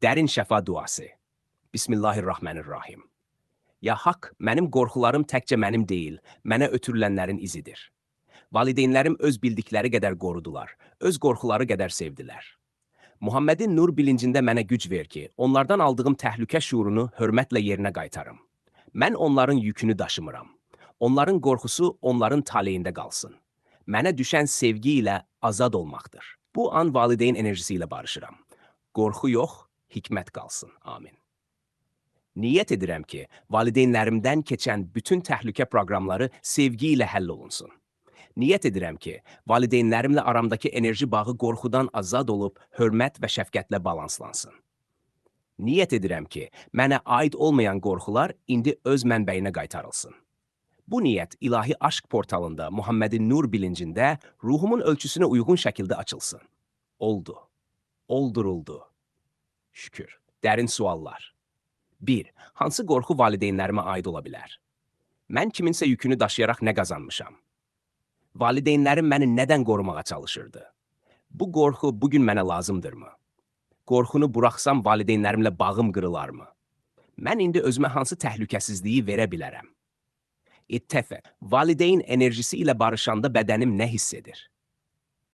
Dərin şəfa duası. Bismillahirrahmanirrahim. Ya Haqq, mənim qorxularım təkcə mənim deyil, mənə ötürülənlərin izidir. Valideynlərim öz bildikləri qədər qorudular, öz qorxuları qədər sevdilər. Muhammedin nur bilincində mənə güc ver ki, onlardan aldığım təhlükə şuurunu hörmətlə yerinə qaytarım. Mən onların yükünü daşımıram. Onların qorxusu onların taleyində qalsın. Mənə düşən sevgi ilə azad olmaqdır. Bu an valideyn enerjisi ilə barışıram. Qorxu yox, hikmət qalsın. Amin. Niyyət edirəm ki, valideynlərimdən keçən bütün təhlükə proqramları sevgi ilə həll olunsun. Niyyət edirəm ki, valideynlərimlə aramdakı enerji bağı qorxudan azad olub, hörmət və şəfqətlə balanslansın. Niyyət edirəm ki, mənə aid olmayan qorxular indi öz mənbəyinə qaytarılsın. Bu niyyət ilahi aşk portalında Muhammedin nur bilincində ruhumun ölçüsünə uyğun şəkildə açılsın. Oldu. Olduruldu. Şükür. Dərin suallar. 1. Hansı qorxu valideynlərimə aid ola bilər? Mən kiminsə yükünü daşıyaraq nə qazanmışam? Valideynlərim məni nədən qorumağa çalışırdı? Bu qorxu bugün mənə lazımdırmı? Qorxunu buraxsam valideynlərimlə bağım qırılarmı? Mən indi özümə hansı təhlükəsizliyi verə bilərəm? İttəfəq, valideyn enerjisi ilə barışanda bədənim nə hiss edir?